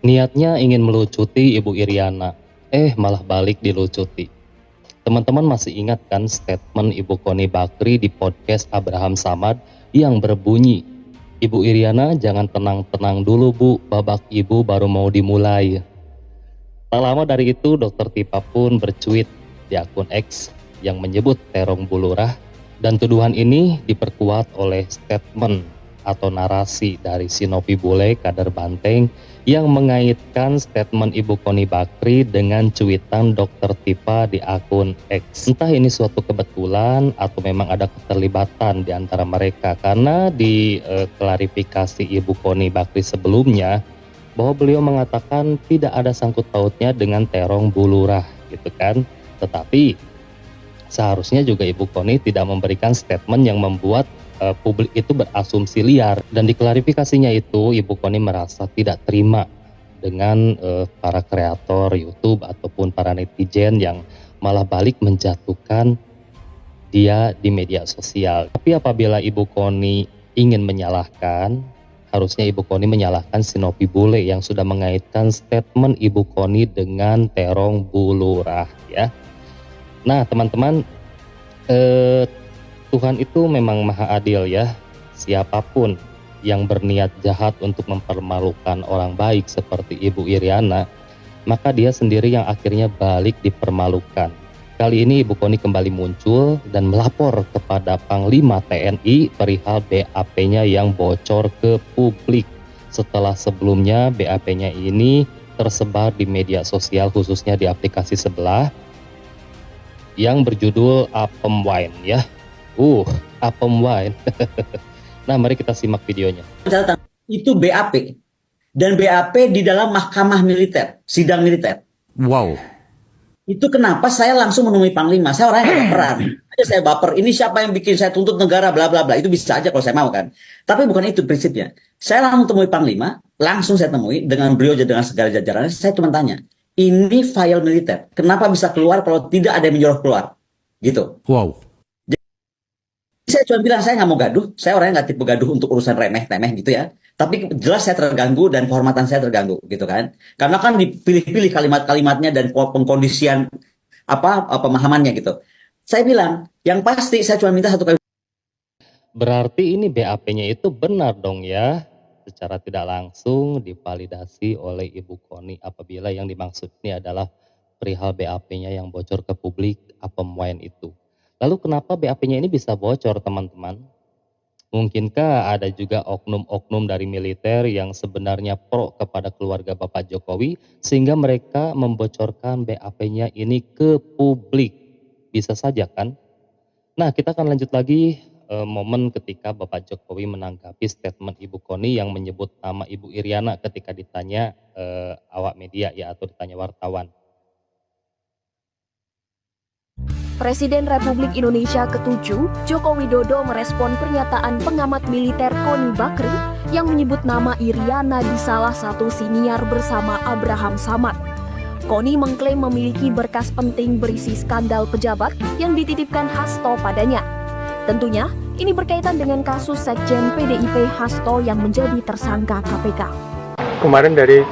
Niatnya ingin melucuti Ibu Iriana, malah balik dilucuti. Teman-teman masih ingat kan statement Ibu Koni Bakri di podcast Abraham Samad yang berbunyi, "Ibu Iriana jangan tenang-tenang dulu Bu, babak Ibu baru mau dimulai." Tak lama dari itu Dr. Tipa pun bercuit di akun X yang menyebut Terong Bulurah, dan tuduhan ini diperkuat oleh statement atau narasi dari Sinopi Bule kader Banteng yang mengaitkan statement Ibu Koni Bakri dengan cuitan Dr. Tipa di akun X. Entah ini suatu kebetulan atau memang ada keterlibatan di antara mereka, karena di klarifikasi Ibu Koni Bakri sebelumnya bahwa beliau mengatakan tidak ada sangkut pautnya dengan Terong Bulurah gitu kan. Tetapi seharusnya juga Ibu Koni tidak memberikan statement yang membuat publik itu berasumsi liar, dan di klarifikasinya itu Ibu Koni merasa tidak terima dengan para kreator YouTube ataupun para netizen yang malah balik menjatuhkan dia di media sosial. Tapi apabila Ibu Koni ingin menyalahkan, harusnya Ibu Koni menyalahkan Sinopi Bule yang sudah mengaitkan statement Ibu Koni dengan Terong Bulurah ya. Nah teman-teman, Tuhan itu memang maha adil ya. Siapapun yang berniat jahat untuk mempermalukan orang baik seperti Ibu Iriana, maka dia sendiri yang akhirnya balik dipermalukan. Kali ini Ibu Koni kembali muncul dan melapor kepada Panglima TNI perihal BAP-nya yang bocor ke publik. Setelah sebelumnya BAP-nya ini tersebar di media sosial, khususnya di aplikasi sebelah yang berjudul Apem Wine ya. Apem Wine. Nah, mari kita simak videonya. Itu BAP, dan BAP di dalam mahkamah militer, sidang militer. Wow. Itu kenapa saya langsung menemui Panglima. Saya orangnya gak baperan. Aja saya baper, ini siapa yang bikin saya tuntut negara, bla bla bla. Itu bisa aja kalau saya mau kan. Tapi bukan itu prinsipnya. Saya langsung temui Panglima, langsung saya temui dengan beliau dengan segala jajarannya. Saya cuma tanya, ini file militer, kenapa bisa keluar kalau tidak ada yang menyuruh keluar? Gitu. Wow. Saya cuma bilang saya nggak mau gaduh, saya orangnya nggak tipe gaduh untuk urusan remeh-temeh gitu ya. Tapi jelas saya terganggu dan kehormatan saya terganggu gitu kan. Karena kan dipilih-pilih kalimat-kalimatnya dan pengkondisian pemahamannya gitu. Saya bilang, yang pasti saya cuma minta satu kali. Berarti ini BAP-nya itu benar dong ya, secara tidak langsung divalidasi oleh Ibu Koni apabila yang dimaksud ini adalah perihal BAP-nya yang bocor ke publik Apem Wine itu. Lalu kenapa BAP-nya ini bisa bocor teman-teman? Mungkinkah ada juga oknum-oknum dari militer yang sebenarnya pro kepada keluarga Bapak Jokowi sehingga mereka membocorkan BAP-nya ini ke publik? Bisa saja kan? Nah, kita akan lanjut lagi momen ketika Bapak Jokowi menanggapi statement Ibu Koni yang menyebut nama Ibu Iriana ketika ditanya awak media ya, atau ditanya wartawan. Presiden Republik Indonesia ke-7, Joko Widodo merespon pernyataan pengamat militer Koni Bakri yang menyebut nama Iriana di salah satu siniar bersama Abraham Samad. Koni mengklaim memiliki berkas penting berisi skandal pejabat yang dititipkan Hasto padanya. Tentunya, ini berkaitan dengan kasus Sekjen PDIP Hasto yang menjadi tersangka KPK. Kemarin dari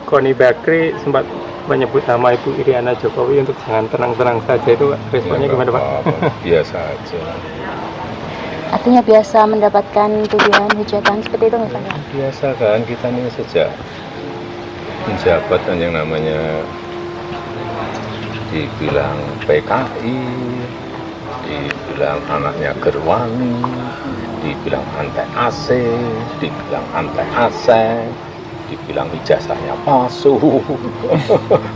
Koni Bakri sempat menyebut nama Ibu Iriana Jokowi untuk jangan tenang-tenang saja, itu responnya gimana Pak? Biasa aja. Artinya biasa mendapatkan tuduhan hujatan seperti itu misalnya? Biasa kan, kita ini sejak menjabat kan yang namanya dibilang PKI, dibilang anaknya Gerwani, dibilang anti AC, dibilang anti AC, dibilang ijazahnya palsu,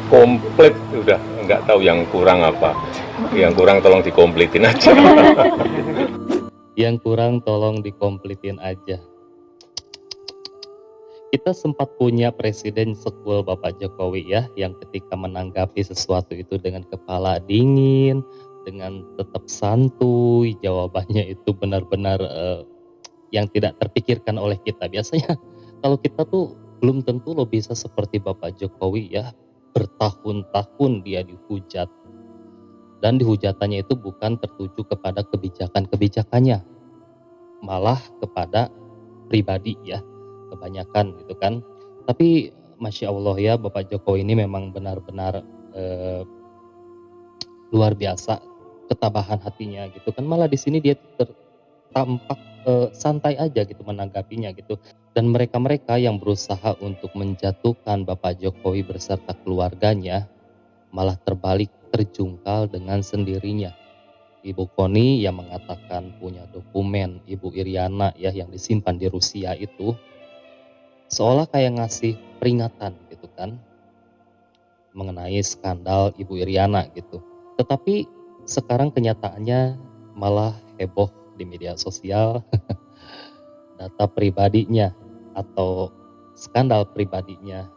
komplit, udah nggak tahu yang kurang apa. Yang kurang tolong dikomplitin aja. Yang kurang tolong dikomplitin aja. Kita sempat punya presiden sekul Bapak Jokowi ya, yang ketika menanggapi sesuatu itu dengan kepala dingin, dengan tetap santuy, jawabannya itu benar-benar yang tidak terpikirkan oleh kita. Biasanya kalau kita tuh belum tentu lo bisa seperti Bapak Jokowi ya, bertahun-tahun dia dihujat. Dan dihujatannya itu bukan tertuju kepada kebijakan-kebijakannya, malah kepada pribadi ya, kebanyakan gitu kan. Tapi Masya Allah ya, Bapak Jokowi ini memang benar-benar luar biasa ketabahan hatinya gitu kan. Malah di sini dia tampak santai aja gitu menanggapinya gitu. Dan mereka-mereka yang berusaha untuk menjatuhkan Bapak Jokowi beserta keluarganya malah terbalik terjungkal dengan sendirinya. Ibu Koni yang mengatakan punya dokumen Ibu Iriana ya yang disimpan di Rusia itu seolah kayak ngasih peringatan gitu kan mengenai skandal Ibu Iriana gitu. Tetapi sekarang kenyataannya malah heboh di media sosial data pribadinya atau skandal pribadinya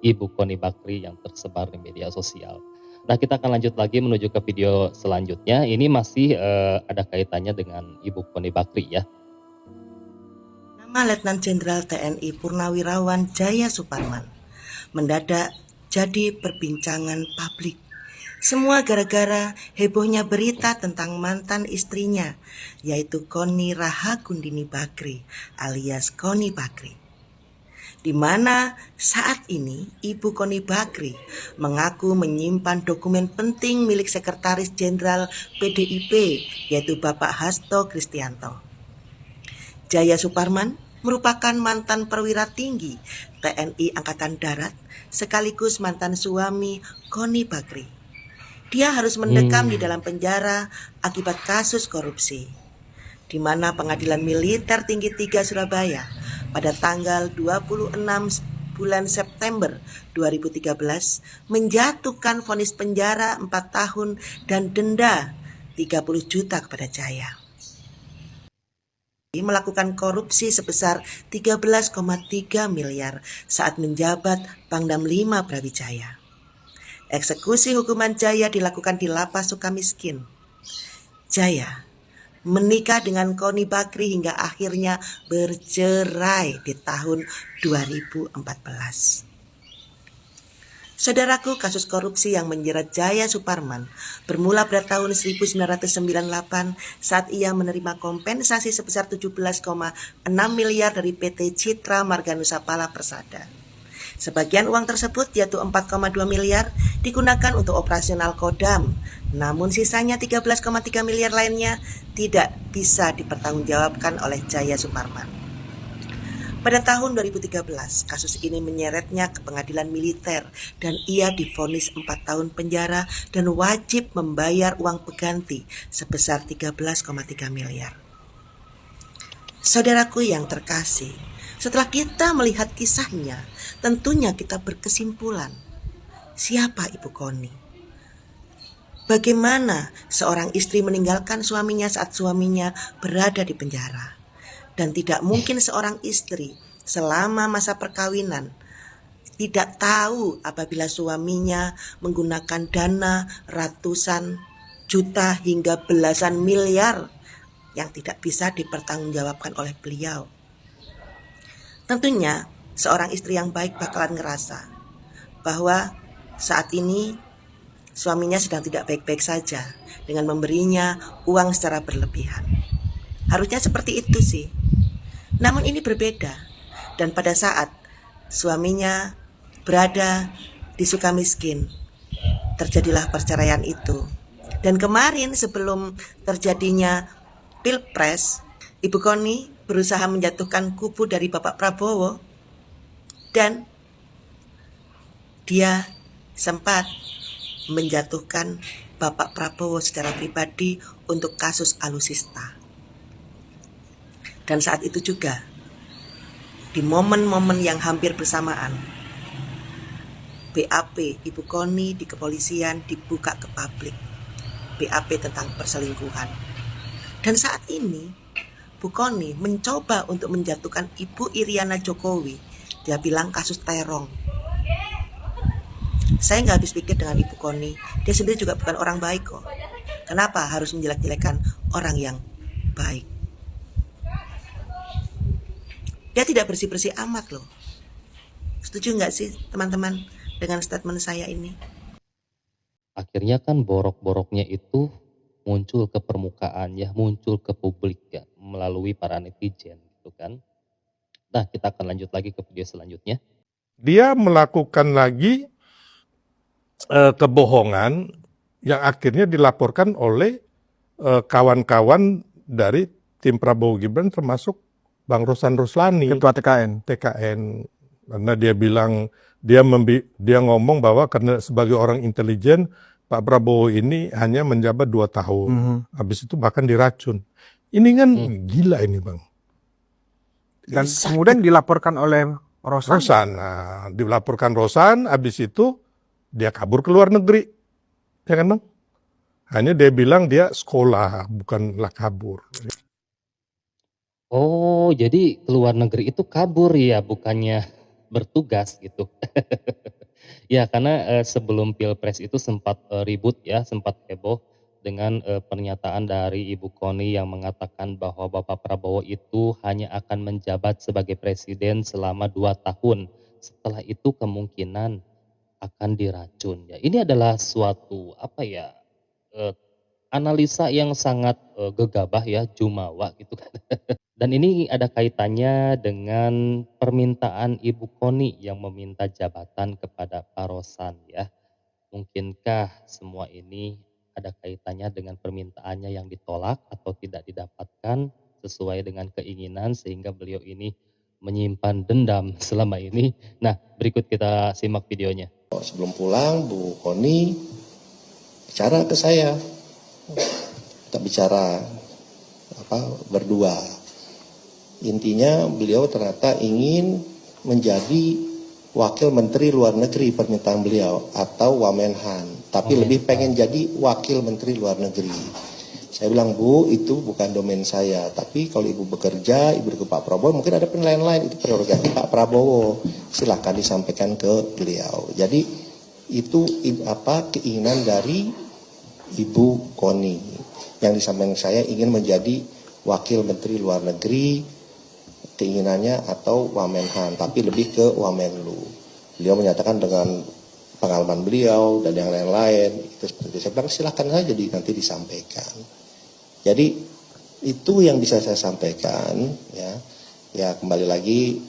Ibu Koni Bakri yang tersebar di media sosial. Nah, kita akan lanjut lagi menuju ke video selanjutnya. Ini masih ada kaitannya dengan Ibu Koni Bakri ya. Nama Letnan Jenderal TNI Purnawirawan Jaya Suparman mendadak jadi perbincangan publik. Semua gara-gara hebohnya berita tentang mantan istrinya, yaitu Koni Rahakundini Bakri alias Koni Bakri. Di mana saat ini Ibu Koni Bakri mengaku menyimpan dokumen penting milik Sekretaris Jenderal PDIP, yaitu Bapak Hasto Kristianto. Jaya Suparman merupakan mantan perwira tinggi TNI Angkatan Darat sekaligus mantan suami Koni Bakri. Dia harus mendekam di dalam penjara akibat kasus korupsi, di mana Pengadilan Militer Tinggi 3 Surabaya pada tanggal 26 bulan September 2013 menjatuhkan vonis penjara 4 tahun dan denda 30 juta kepada Jaya. Melakukan korupsi sebesar 13,3 miliar saat menjabat Pangdam 5 Brawijaya. Eksekusi hukuman Jaya dilakukan di Lapas Sukamiskin. Jaya menikah dengan Koni Bakri hingga akhirnya bercerai di tahun 2014. Saudaraku, kasus korupsi yang menjerat Jaya Suparman bermula pada tahun 1998 saat ia menerima kompensasi sebesar 17,6 miliar dari PT Citra Marga Nusapala Persada. Sebagian uang tersebut, yaitu 4,2 miliar, digunakan untuk operasional Kodam. Namun sisanya 13,3 miliar lainnya tidak bisa dipertanggungjawabkan oleh Jaya Suparman. Pada tahun 2013, kasus ini menyeretnya ke pengadilan militer dan ia divonis 4 tahun penjara dan wajib membayar uang pengganti sebesar 13,3 miliar. Saudaraku yang terkasih, setelah kita melihat kisahnya, tentunya kita berkesimpulan, siapa Ibu Koni? Bagaimana seorang istri meninggalkan suaminya saat suaminya berada di penjara? Dan tidak mungkin seorang istri selama masa perkawinan tidak tahu apabila suaminya menggunakan dana ratusan juta hingga belasan miliar yang tidak bisa dipertanggungjawabkan oleh beliau. Tentunya seorang istri yang baik bakalan ngerasa bahwa saat ini suaminya sedang tidak baik-baik saja dengan memberinya uang secara berlebihan. Harusnya seperti itu sih. Namun ini berbeda. Dan pada saat suaminya berada di Sukamiskin, terjadilah perceraian itu. Dan kemarin sebelum terjadinya Pilpres, Ibu Koni berusaha menjatuhkan kubu dari Bapak Prabowo dan dia sempat menjatuhkan Bapak Prabowo secara pribadi untuk kasus alusista. Dan saat itu juga, di momen-momen yang hampir bersamaan, BAP Ibu Koni di kepolisian dibuka ke publik. BAP tentang perselingkuhan. Dan saat ini, Bu Koni mencoba untuk menjatuhkan Ibu Iriana Jokowi. Dia bilang kasus terong. Saya nggak habis pikir dengan Ibu Koni. Dia sendiri juga bukan orang baik kok. Kenapa harus menjelek-jelekan orang yang baik? Dia tidak bersih-bersih amat loh. Setuju nggak sih teman-teman dengan statement saya ini? Akhirnya kan borok-boroknya itu muncul ke permukaan ya, muncul ke publik ya, melalui para netizen gitu kan. Nah, kita akan lanjut lagi ke video selanjutnya. dia melakukan lagi kebohongan yang akhirnya dilaporkan oleh kawan-kawan dari tim Prabowo Gibran termasuk Bang Rosan Ruslani, Ketua TKN. karena dia bilang dia ngomong bahwa karena sebagai orang intelijen Pak Prabowo ini hanya menjabat 2 tahun, habis itu bahkan diracun. Ini kan gila ini Bang. Dan kemudian dilaporkan oleh Rosan. Nah, dilaporkan Rosan, habis itu dia kabur ke luar negeri, ya kan Bang? Hanya dia bilang dia sekolah, bukanlah kabur. Oh, jadi ke luar negeri itu kabur ya, bukannya bertugas gitu. Ya, karena sebelum Pilpres itu sempat ribut ya, sempat heboh dengan pernyataan dari Ibu Koni yang mengatakan bahwa Bapak Prabowo itu hanya akan menjabat sebagai presiden selama 2 tahun. Setelah itu kemungkinan akan diracun ya. Ini adalah suatu apa ya, eh, analisa yang sangat gegabah ya, jumawa gitu kan. Dan ini ada kaitannya dengan permintaan Ibu Koni yang meminta jabatan kepada Pak Rosan ya. Mungkinkah semua ini ada kaitannya dengan permintaannya yang ditolak atau tidak didapatkan sesuai dengan keinginan sehingga beliau ini menyimpan dendam selama ini. Nah, berikut kita simak videonya. Sebelum pulang, Bu Koni bicara ke saya, kita bicara berdua. Intinya beliau ternyata ingin menjadi wakil menteri luar negeri permintaan beliau atau Wamenhan, tapi lebih pengen jadi wakil menteri luar negeri. Saya bilang, Bu, itu bukan domain saya, tapi kalau Ibu bekerja, Ibu ke Pak Prabowo, mungkin ada penilaian lain, itu prerogatif Pak Prabowo, silahkan disampaikan ke beliau. Jadi itu keinginan dari Ibu Koni yang disampaikan saya ingin menjadi wakil menteri luar negeri, keinginannya atau Wamenhan, tapi lebih ke Wamenlu. Beliau menyatakan dengan pengalaman beliau dan yang lain-lain, itu seperti itu. Saya bilang silahkan saja nanti disampaikan. Jadi itu yang bisa saya sampaikan ya. Ya kembali lagi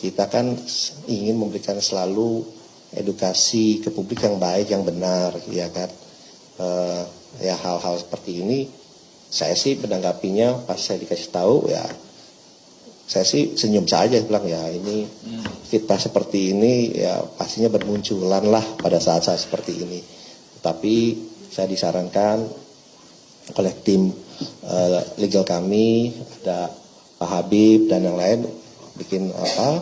kita kan ingin memberikan selalu edukasi ke publik yang baik, yang benar, ya kan. Ya hal-hal seperti ini saya sih menanggapinya pas saya dikasih tahu ya saya sih senyum saja bilang ya ini fitnah seperti ini ya pastinya bermunculan lah pada saat-saat seperti ini. Tapi saya disarankan oleh tim legal kami, ada Pak Habib dan yang lain bikin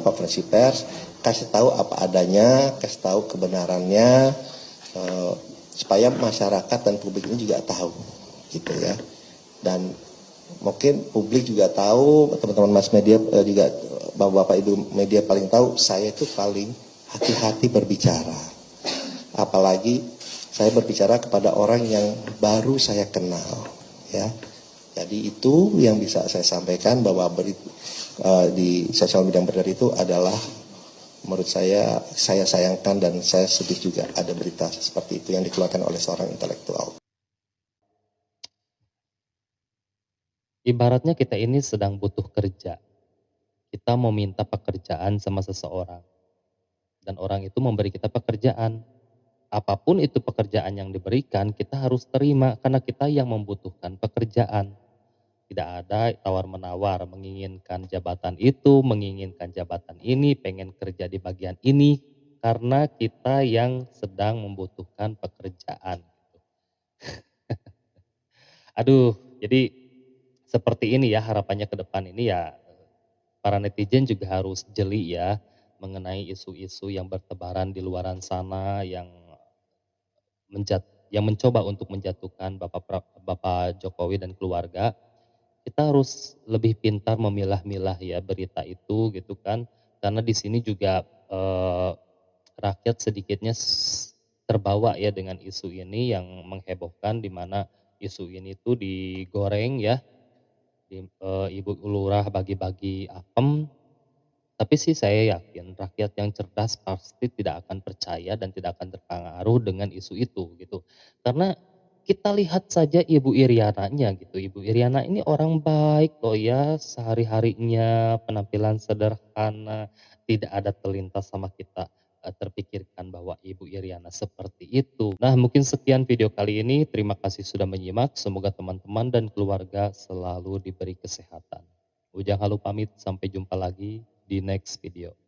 konferensi pers, kasih tahu apa adanya, kasih tahu kebenarannya supaya masyarakat dan publik ini juga tahu gitu ya. Dan mungkin publik juga tahu, teman-teman mas media juga, bapak-bapak ibu media paling tahu, saya itu paling hati-hati berbicara. Apalagi saya berbicara kepada orang yang baru saya kenal, ya. Jadi itu yang bisa saya sampaikan bahwa di sosial media yang beredar itu adalah menurut saya sayangkan dan saya sedih juga ada berita seperti itu yang dikeluarkan oleh seorang intelektual. Ibaratnya kita ini sedang butuh kerja. Kita mau minta pekerjaan sama seseorang. Dan orang itu memberi kita pekerjaan. Apapun itu pekerjaan yang diberikan, kita harus terima karena kita yang membutuhkan pekerjaan. Tidak ada tawar-menawar, menginginkan jabatan itu, menginginkan jabatan ini, pengen kerja di bagian ini, karena kita yang sedang membutuhkan pekerjaan. Aduh, jadi seperti ini ya harapannya ke depan ini ya, para netizen juga harus jeli ya mengenai isu-isu yang bertebaran di luaran sana yang mencoba untuk menjatuhkan Bapak Jokowi dan keluarga. Kita harus lebih pintar memilah-milah ya berita itu gitu kan, karena di sini juga rakyat sedikitnya terbawa ya dengan isu ini yang menghebohkan, di mana isu ini tuh digoreng ya, Ibu Lurah bagi-bagi apem. Tapi sih saya yakin rakyat yang cerdas pasti tidak akan percaya dan tidak akan terpengaruh dengan isu itu gitu. Karena kita lihat saja Ibu Iriananya gitu. Ibu Iriana ini orang baik loh ya, sehari-harinya penampilan sederhana, tidak ada terlintas sama kita terpikirkan bahwa Ibu Iriana seperti itu. Nah, mungkin sekian video kali ini. Terima kasih sudah menyimak. Semoga teman-teman dan keluarga selalu diberi kesehatan. Ujang Halu pamit, sampai jumpa lagi di next video.